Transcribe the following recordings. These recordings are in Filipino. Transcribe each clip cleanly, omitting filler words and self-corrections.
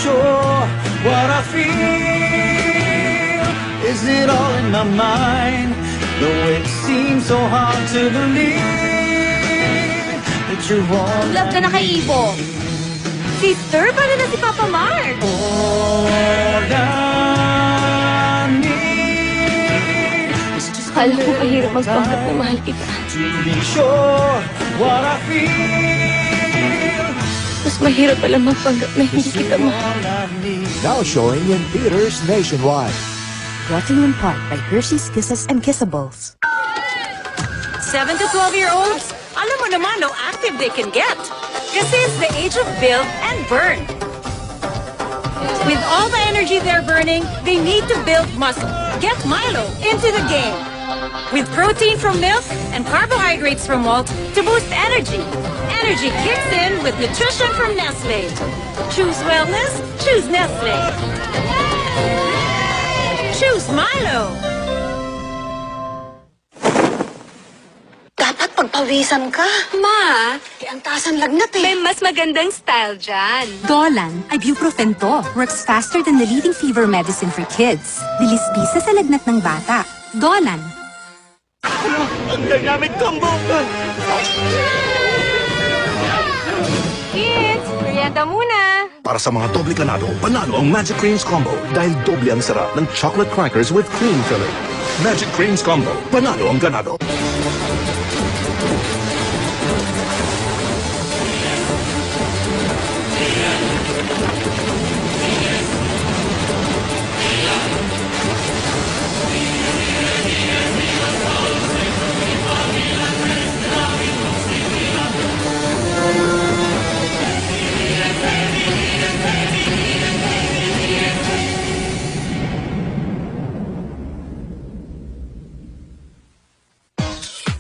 sure what I feel. Is it all in my mind? Though it seems so hard to believe that you're all Love ka na kay Ibo. Sister, paano na si Papa Mark? all I need is just Alam ko mahirap magpanggap na mahal kita. to be sure what I feel. Mas mahirap pala magpanggap na hindi kita mahal. All I need. Now showing in theaters nationwide. Brought to you in part by Hershey's Kisses and Kissables. 7 to 12-year-olds, alam mo naman how active they can get. Kasi it's the age of build and burn. With all the energy they're burning, they need to build muscle. Get Milo into the game. With protein from milk and carbohydrates from malt to boost energy. Energy kicks in with nutrition from Nestle. Choose wellness, choose Nestle. Choose Milo. Dapat pagpawisan ka. Ma, Ang taas ang lagnat eh. may mas magandang style dyan. Dolan, ibuprofen to. Works faster than the leading fever medicine for kids. Bilis bisa sa lagnat ng bata. Dolan. Ang dynamic combo! Kids, merienda muna. Para sa mga doble kanado, panalo ang Magic Creams Combo dahil doble ang sarap ng chocolate crackers with cream filling. Magic Creams Combo, panalo ang ganado.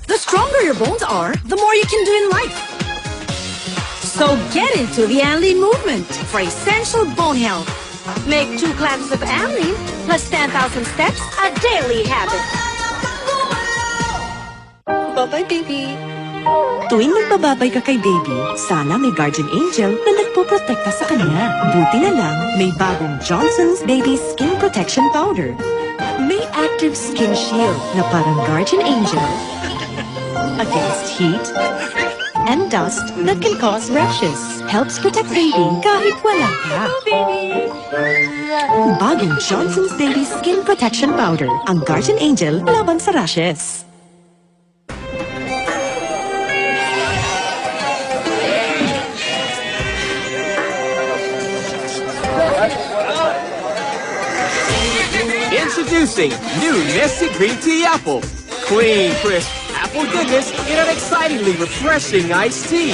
The stronger your bones are, the more you can do in life. So get into the Anlene movement for essential bone health. Make 2 classes of Anlene plus 10,000 steps a daily habit. Bye-bye, baby. Tuwing magbababay ka kay baby, sana may guardian angel na nagpoprotekta sa kanya. Buti na lang, may bagong Johnson's Baby Skin Protection Powder. May active skin shield na parang guardian angel against heat and dust that can cause rashes. Helps protect baby kahit wala ka. Bagong Johnson's Baby Skin Protection Powder, ang guardian angel laban sa rashes. Introducing new Nestle Green Tea Apple. Clean, crisp apple goodness in an excitingly refreshing iced tea.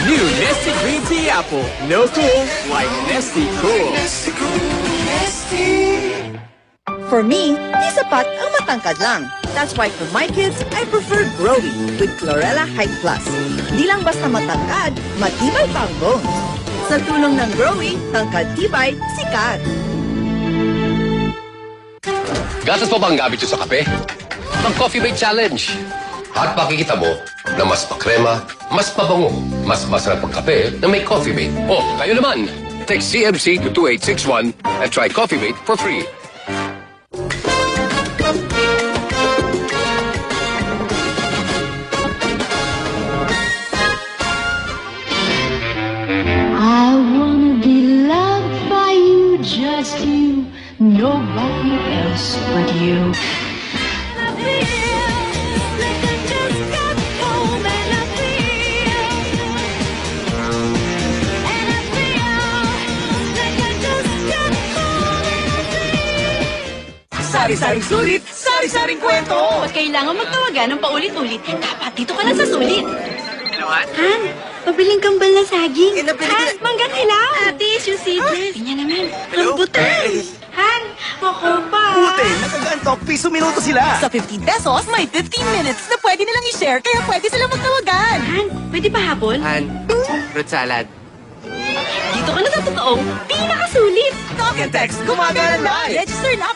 New Nestle Green Tea Apple. No cool like Nestle Cool. For me, di sapat ang matangkad lang. That's why for my kids, I prefer Growy with Chlorella Height Plus. Di lang basta matangkad, matibay pa ang bones. Sa tulong ng Growy, tangkad tibay, sikat. Gatas pa bang gamit yun sa kape? Mag-Coffee Mate Challenge. At makikita mo na mas pakrema, mas pabango, mas masarap ang kape na may Coffee Mate. O, kayo naman. Text CMC to 2861 and try Coffee Mate for free. I wanna be loved by you, just you, nobody else but you. Sari-saring sulit, sari-saring kwento. Huwag kailangan magtawagan ng paulit-ulit. Dapat dito ka lang sa sulit. Han, pabiling kambal na saging. Han, Mangga hilaw. Ate, yung seedless. Pinya naman. Rambutan. Han, ako pa. Buti, nakagantok, piso-minuto sila. Sa 15 pesos, may 15 minutes na pwede nilang i-share, kaya pwede silang magtawagan. Han, pwede pa hapon? And fruit salad. Dito ka na sa totoong pinakasulit. Talk and text, gumagana live. Register na